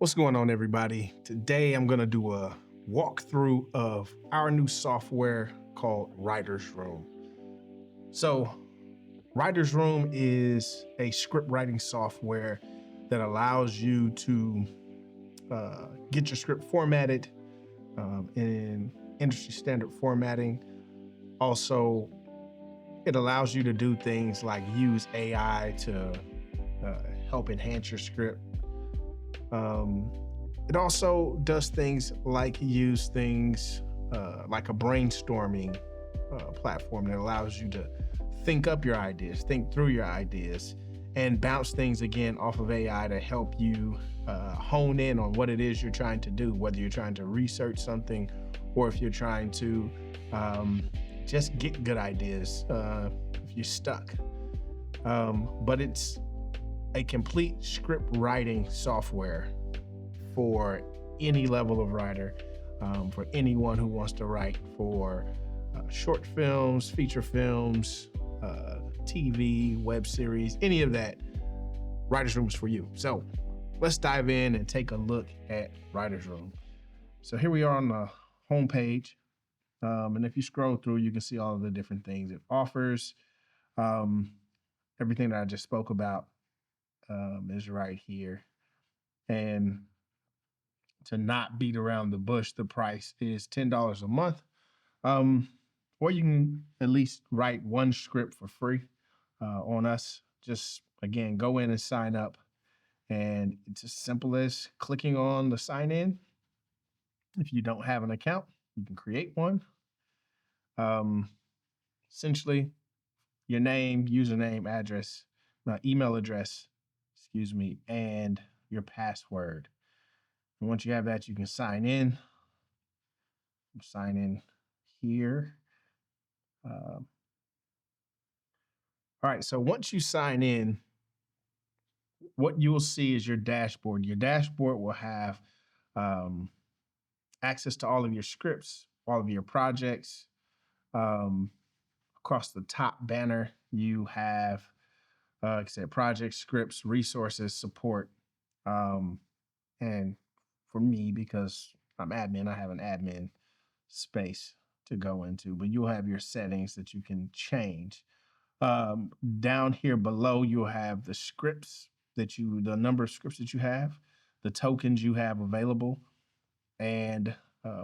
What's going on, everybody? Today I'm going to do a walkthrough of our new software called Writer's Room. So, Writer's Room is a script writing software that allows you to get your script formatted in industry standard formatting. Also, it allows you to do things like use AI to help enhance your script. It also does things like use things like a brainstorming platform that allows you to think up your ideas, think through your ideas, and bounce things again off of AI to help you hone in on what it is you're trying to do, whether you're trying to research something or if you're trying to just get good ideas if you're stuck. But it's a complete script writing software for any level of writer, for anyone who wants to write for short films, feature films, TV, web series, any of that. Writer's Room is for you. So let's dive in and take a look at Writer's Room. So here we are on the home page. And if you scroll through, you can see all of the different things it offers. Everything that I just spoke about is right here. And to not beat around the bush, the price is $10 a month. Or you can at least write one script for free on us. Just, again, go in and sign up. And it's as simple as clicking on the sign in. If you don't have an account, you can create one. Essentially, your name, username, address, email address, and your password. And once you have that, you can sign in. Sign in here. All right, so once you sign in, what you will see is your dashboard. Your dashboard will have access to all of your scripts, all of your projects. Across the top banner, you have, like I said, projects, scripts, resources, support. And for me, because I'm admin, I have an admin space to go into, but you'll have your settings that you can change. Down here below, you'll have the scripts the number of scripts that you have, the tokens you have available, and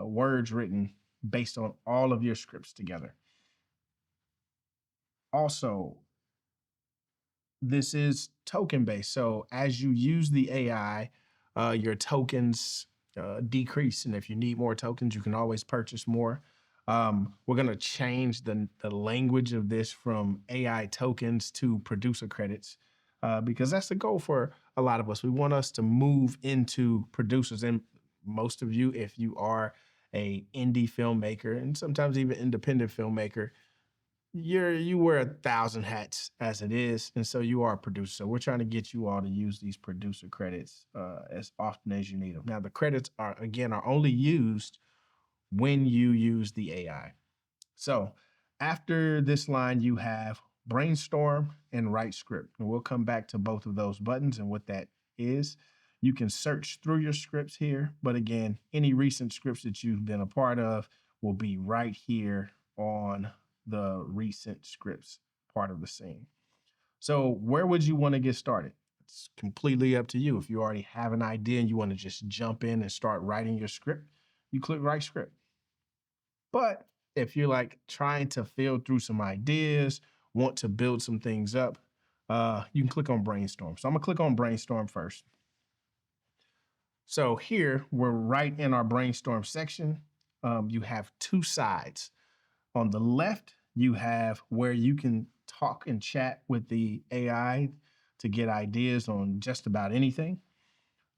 words written based on all of your scripts together. Also, this is token based. So as you use the AI, your tokens decrease. And if you need more tokens, you can always purchase more. We're going to change the language of this from AI tokens to producer credits because that's the goal for a lot of us. We want us to move into producers. And most of you, if you are a indie filmmaker and sometimes even independent filmmaker, you wear 1,000 hats as it is, and so you are a producer. So we're trying to get you all to use these producer credits as often as you need them. Now, the credits are only used when you use the AI. So after this line, you have brainstorm and write script. And we'll come back to both of those buttons and what that is. You can search through your scripts here, but again, any recent scripts that you've been a part of will be right here on the recent scripts part of the scene. So where would you want to get started? It's completely up to you. If you already have an idea and you want to just jump in and start writing your script, you click write script. But if you're like trying to feel through some ideas, want to build some things up, you can click on brainstorm. So I'm gonna click on brainstorm first. So here we're right in our brainstorm section. You have two sides. On the left, you have where you can talk and chat with the AI to get ideas on just about anything,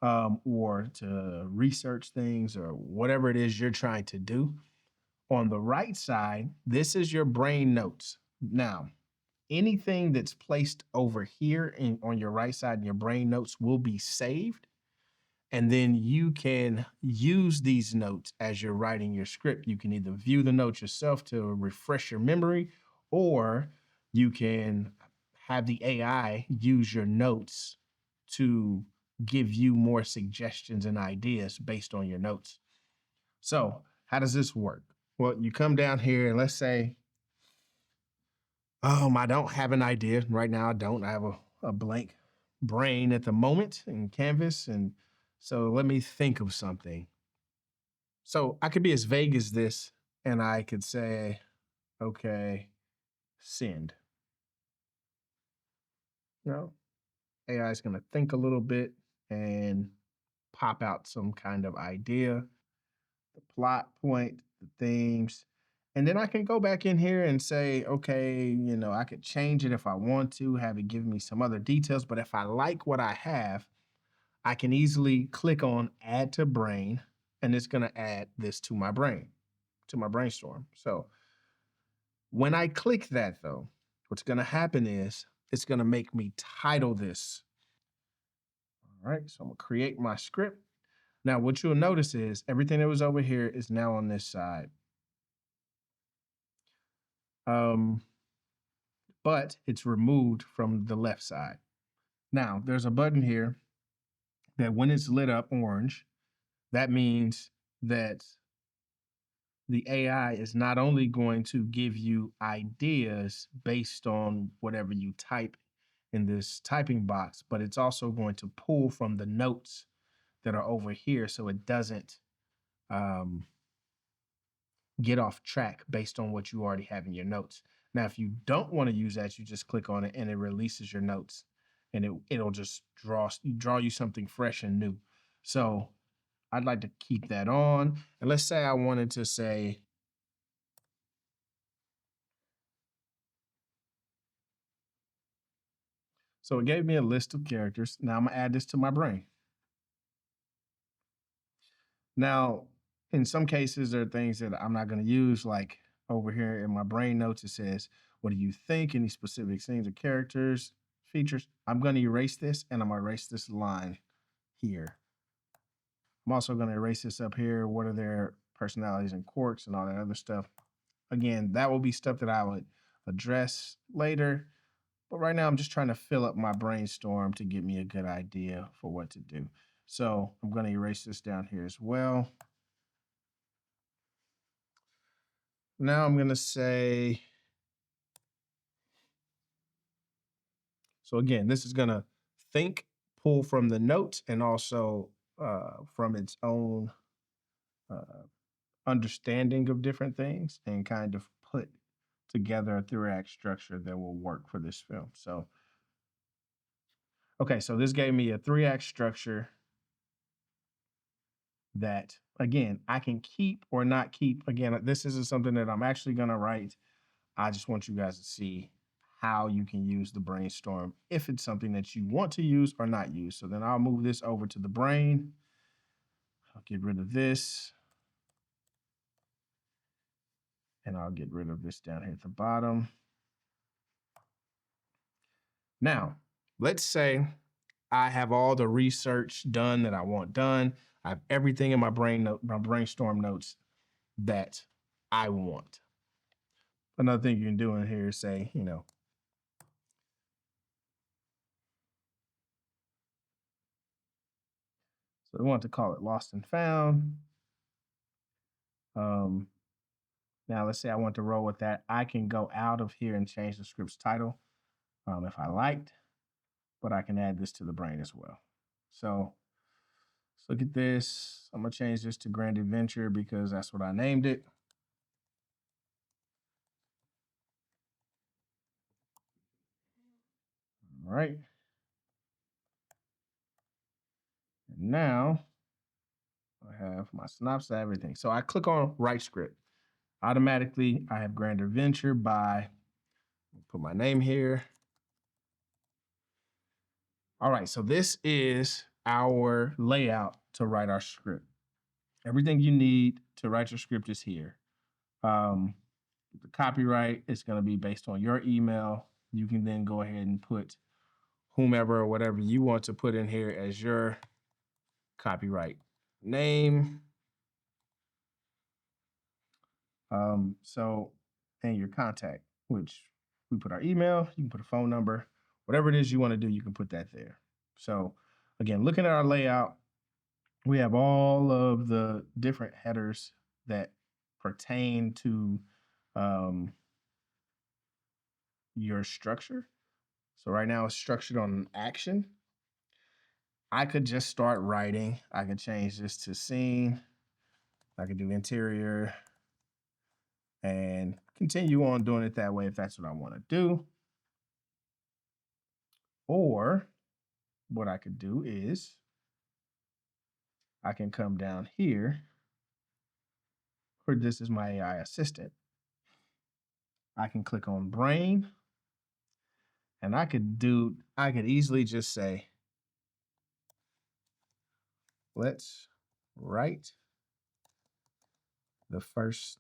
or to research things or whatever it is you're trying to do. On the right side, this is your brain notes. Now, anything that's placed over here on your right side in your brain notes will be saved. And then you can use these notes as you're writing your script. You can either view the notes yourself to refresh your memory, or you can have the AI use your notes to give you more suggestions and ideas based on your notes. So, how does this work? Well, you come down here and let's say, I don't have an idea right now. I don't. I have a blank brain at the moment in Canvas. And so let me think of something. So I could be as vague as this and I could say, okay, send. AI is going to think a little bit and pop out some kind of idea, the plot point, the themes. And then I can go back in here and say, okay, I could change it if I want to, have it give me some other details. But if I like what I have, I can easily click on add to brain, and it's going to add this to my brain, to my brainstorm. So when I click that, though, what's going to happen is it's going to make me title this. All right, so I'm going to create my script. Now, what you'll notice is everything that was over here is now on this side. But it's removed from the left side. Now, there's a button here that when it's lit up orange, that means that the AI is not only going to give you ideas based on whatever you type in this typing box, but it's also going to pull from the notes that are over here so it doesn't get off track based on what you already have in your notes. Now, if you don't want to use that, you just click on it and it releases your notes and it'll just draw you something fresh and new. So I'd like to keep that on. And let's say I wanted to say, so it gave me a list of characters. Now I'm gonna add this to my brain. Now, in some cases, there are things that I'm not gonna use, like over here in my brain notes, it says, what do you think? Any specific scenes or characters, features? I'm gonna erase this and I'm gonna erase this line here. I'm also gonna erase this up here. What are their personalities and quirks and all that other stuff? Again, that will be stuff that I would address later. But right now, I'm just trying to fill up my brainstorm to give me a good idea for what to do. So I'm going to erase this down here as well. Now I'm going to say, so again, this is going to think, pull from the notes, and also from its own understanding of different things and kind of put together a three-act structure that will work for this film. So, okay, so this gave me a three-act structure that, again, I can keep or not keep. Again, this isn't something that I'm actually going to write. I just want you guys to see how you can use the brainstorm if it's something that you want to use or not use. So then I'll move this over to the brain. I'll get rid of this. And I'll get rid of this down here at the bottom. Now, let's say I have all the research done that I want done. I have everything in my brainstorm notes that I want. Another thing you can do in here is say, so we want to call it lost and found. Now let's say I want to roll with that. I can go out of here and change the script's title if I liked, but I can add this to the brain as well. So let's look at this. I'm gonna change this to Grand Adventure because that's what I named it. All right. And now I have my synopsis, everything. So I click on Write Script. Automatically, I have Grand Adventure by, put my name here. All right, so this is our layout to write our script. Everything you need to write your script is here. The copyright is going to be based on your email. You can then go ahead and put whomever or whatever you want to put in here as your copyright name. And your contact, which we put our email, you can put a phone number, whatever it is you want to do, you can put that there. So again, looking at our layout, we have all of the different headers that pertain to um, your structure. So right now it's structured on an action. I could just start writing. I could change this to scene. I could do interior and continue on doing it that way if that's what I want to do. Or what I could do is I can come down here, or this is my AI assistant. I can click on brain and I could easily just say, let's write the first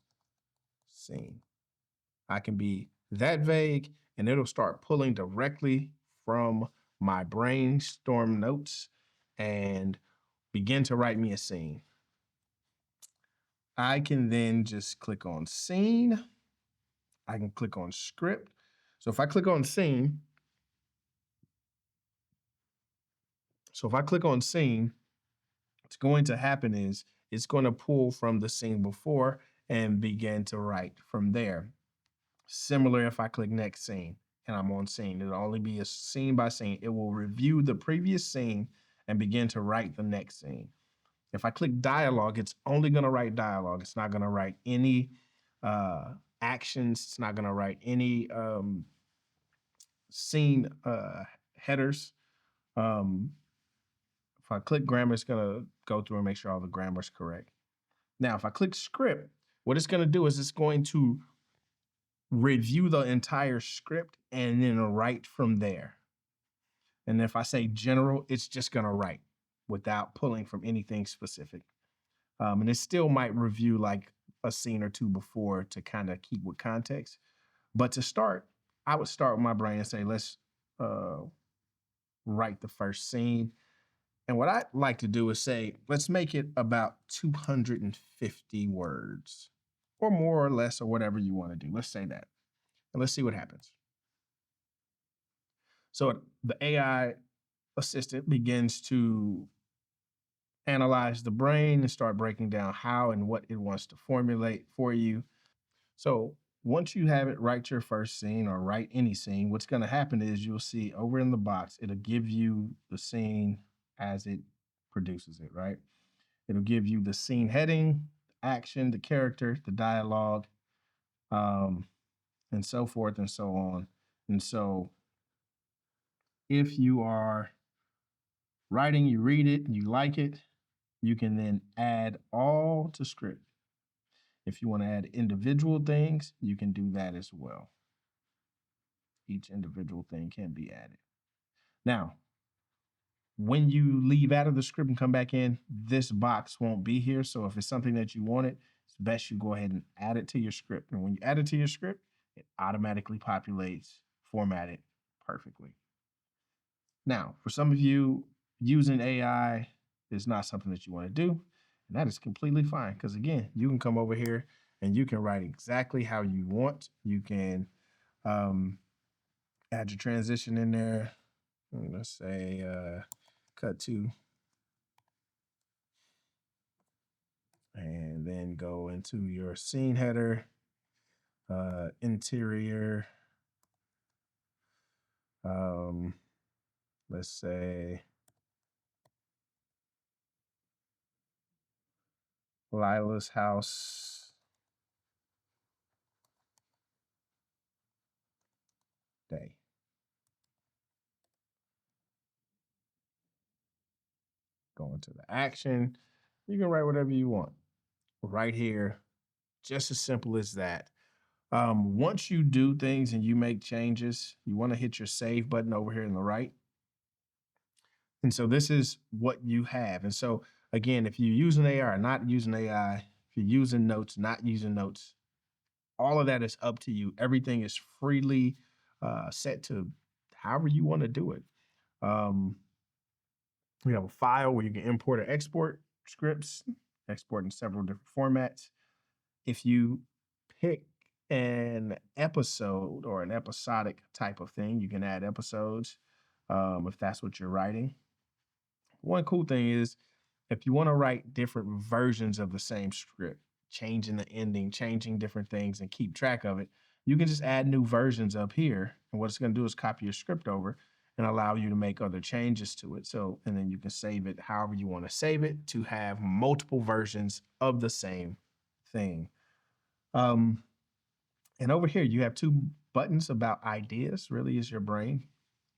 scene. I can be that vague and it'll start pulling directly from my brainstorm notes and begin to write me a scene. I can then just click on scene. I can click on script. So if I click on scene, what's going to happen is it's going to pull from the scene before and begin to write from there. Similar if I click next scene and I'm on scene, it'll only be a scene by scene. It will review the previous scene and begin to write the next scene. If I click dialogue, it's only going to write dialogue. It's not going to write any actions. It's not going to write any scene headers. If I click grammar, it's going to go through and make sure all the grammar is correct. Now, if I click script, what it's going to do is it's going to review the entire script and then write from there. And if I say general, it's just going to write without pulling from anything specific. And it still might review like a scene or two before to kind of keep with context. But to start, I would start with my brain and say, let's write the first scene. And what I like to do is say, let's make it about 250 words or more or less or whatever you want to do. Let's say that. And let's see what happens. So the AI assistant begins to analyze the brain and start breaking down how and what it wants to formulate for you. So once you have it write your first scene or write any scene, what's going to happen is you'll see over in the box, it'll give you the scene as it produces it, right? It'll give you the scene heading, action, the character, the dialogue, and so forth and so on. And so if you are writing, you read it, and you like it, you can then add all to script. If you want to add individual things, you can do that as well. Each individual thing can be added. Now, when you leave out of the script and come back in, this box won't be here. So if it's something that you wanted, it's best you go ahead and add it to your script. And when you add it to your script, it automatically populates, formatted perfectly. Now, for some of you, using AI is not something that you want to do, and that is completely fine. Because again, you can come over here and you can write exactly how you want. You can add your transition in there. Let's say cut to, and then go into your scene header, interior. Let's say Lila's house day. Go into the action. You can write whatever you want right here. Just as simple as that. Once you do things and you make changes, you want to hit your save button over here in the right. And so this is what you have. And so again, if you're using AI or not using AI, if you're using notes, not using notes, all of that is up to you. Everything is freely set to however you want to do it. We have a file where you can import or export scripts, export in several different formats. If you pick an episode or an episodic type of thing, you can add episodes if that's what you're writing. One cool thing is if you want to write different versions of the same script, changing the ending, changing different things, and keep track of it, you can just add new versions up here. And what it's going to do is copy your script over and allow you to make other changes to it. So, and then you can save it however you want to save it to have multiple versions of the same thing. Um, and over here, you have two buttons about ideas, really is your brain.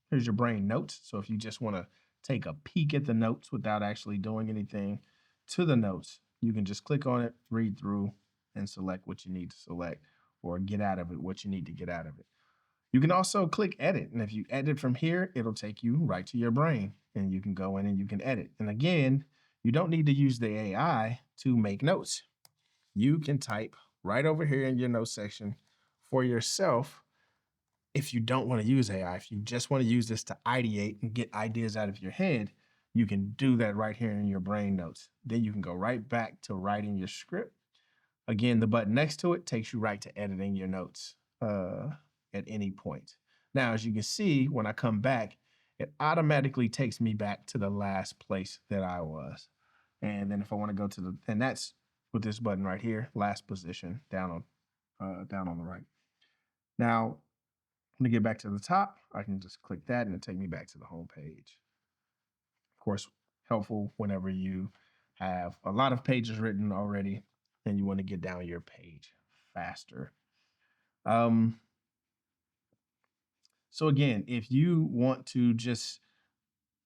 Here's your brain notes. So if you just want to take a peek at the notes without actually doing anything to the notes, you can just click on it, read through, and select what you need to select, or get out of it what you need to get out of it. You can also click edit. And if you edit from here, it'll take you right to your brain and you can go in and you can edit. And again, you don't need to use the AI to make notes. You can type right over here in your notes section for yourself. If you don't want to use AI, if you just want to use this to ideate and get ideas out of your head, you can do that right here in your brain notes. Then you can go right back to writing your script. Again, the button next to it takes you right to editing your notes at any point. Now, as you can see, when I come back, it automatically takes me back to the last place that I was. And then if I want to go to the, and that's with this button right here, last position down on the right. Now, when I get back to the top, I can just click that and it'll take me back to the home page. Of course, helpful whenever you have a lot of pages written already and you want to get down your page faster. So again, if you want to just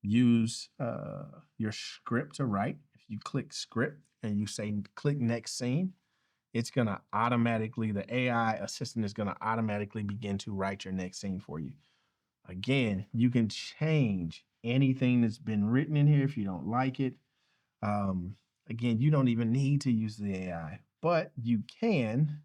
use your script to write, if you click script and you say click next scene, it's going to automatically, the AI assistant is going to automatically begin to write your next scene for you. Again, you can change anything that's been written in here if you don't like it. Again, you don't even need to use the AI, but you can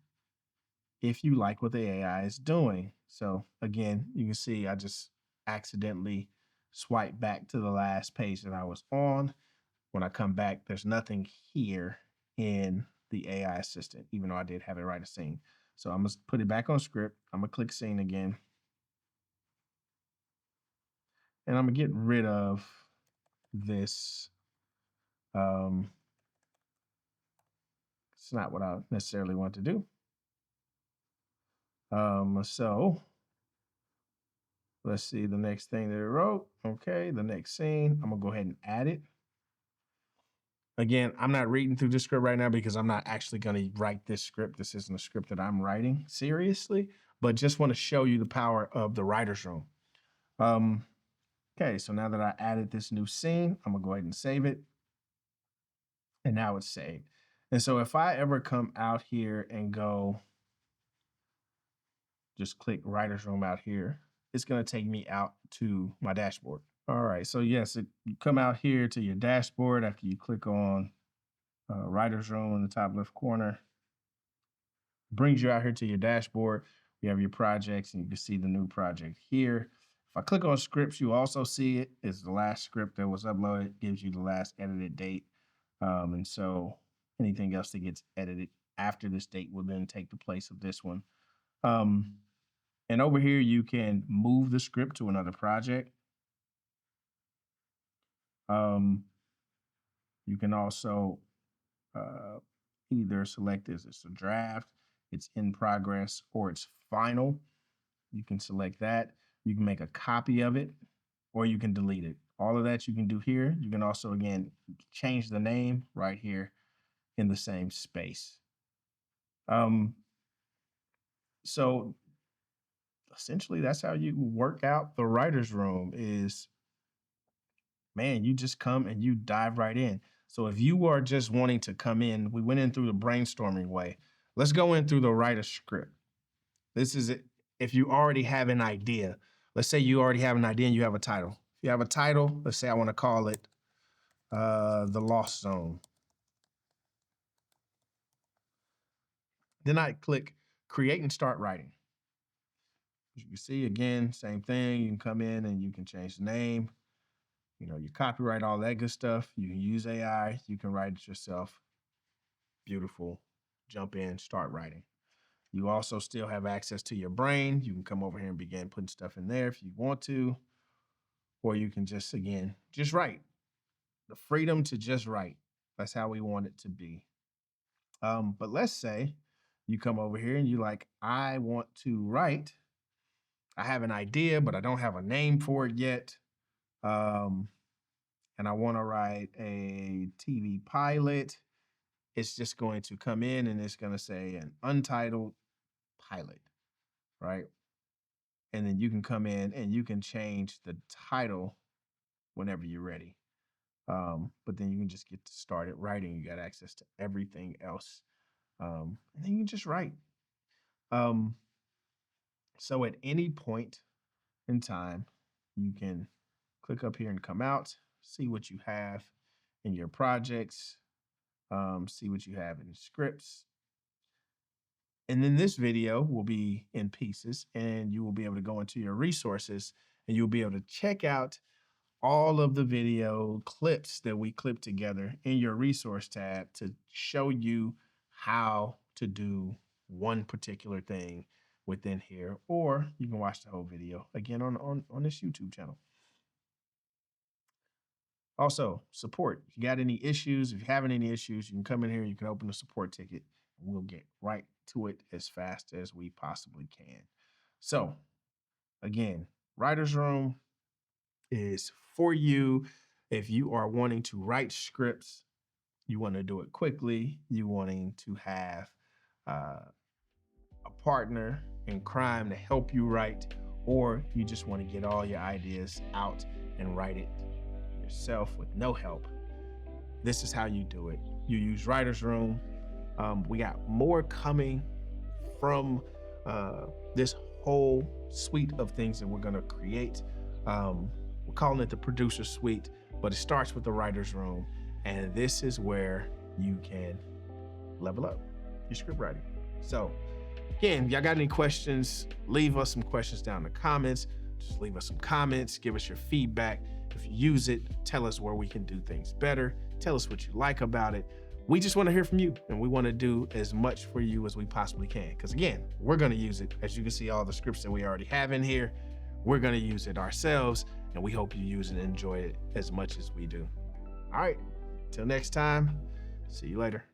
if you like what the AI is doing. So again, you can see I just accidentally swipe back to the last page that I was on. When I come back, there's nothing here in the AI assistant, even though I did have it write a scene. So I'm gonna put it back on script. I'm gonna click scene again. And I'm gonna get rid of this. It's not what I necessarily want to do. So let's see the next thing that it wrote. Okay, the next scene. I'm gonna go ahead and add it. Again, I'm not reading through this script right now because I'm not actually going to write this script. This isn't a script that I'm writing seriously, but just want to show you the power of the writer's room. Okay, so now that I added this new scene, I'm gonna go ahead and save it. And now it's saved. And so if I ever come out here and go, just click writer's room out here, it's gonna take me out to my dashboard. All right, so yes, you come out here to your dashboard after you click on writer's room in the top left corner. Brings you out here to your dashboard. You have your projects and you can see the new project here. If I click on scripts, you also see it. It's the last script that was uploaded, gives you the last edited date. And so anything else that gets edited after this date will then take the place of this one. And over here, you can move the script to another project. You can also either select this, it's a draft, it's in progress, or it's final. You can select that. You can make a copy of it, or you can delete it. All of that you can do here. You can also, again, change the name right here in the same space. So essentially, that's how you work out the writer's room is, man, you just come and you dive right in. So if you are just wanting to come in, we went in through the brainstorming way. Let's go in through the writer's script. This is it. If you already have an idea, let's say you already have an idea and you have a title. If you have a title, let's say I want to call it The Lost Zone. Then I click create and start writing. As you can see, again, same thing. You can come in and you can change the name, you know, your copyright, all that good stuff. You can use AI. You can write it yourself. Beautiful. Jump in, start writing. You also still have access to your brain. You can come over here and begin putting stuff in there if you want to, or you can just, again, just write. the freedom to just write. That's how we want it to be. But let's say you come over here and you like, I want to write. I have an idea, but I don't have a name for it yet. And I want to write a TV pilot. It's just going to come in and it's going to say an untitled pilot, right? And then you can come in and you can change the title whenever you're ready. But then you can just get started writing. You got access to everything else. And then you can just write. So at any point in time, you can click up here and come out, see what you have in your projects, see what you have in scripts. And then this video will be in pieces and you will be able to go into your resources and you'll be able to check out all of the video clips that we clip together in your resource tab to show you how to do one particular thing within here, or you can watch the whole video again on this YouTube channel. Also, support. If you got any issues, if you're having any issues, you can come in here, you can open a support ticket, and we'll get right to it as fast as we possibly can. So, again, Writer's Room is for you if you are wanting to write scripts, you want to do it quickly, you wanting to have a partner in crime to help you write, or you just want to get all your ideas out and write it yourself with no help. This is how you do it. You use Writer's Room. We got more coming from this whole suite of things that we're going to create. We're calling it the producer suite, but it starts with the Writer's Room. And this is where you can level up your script writing. So again, y'all got any questions, leave us some questions down in the comments. Just leave us some comments, give us your feedback. If you use it, tell us where we can do things better. Tell us what you like about it. We just want to hear from you, and we want to do as much for you as we possibly can. Because again, we're going to use it. As you can see, all the scripts that we already have in here, we're going to use it ourselves, and we hope you use it and enjoy it as much as we do. All right, till next time, see you later.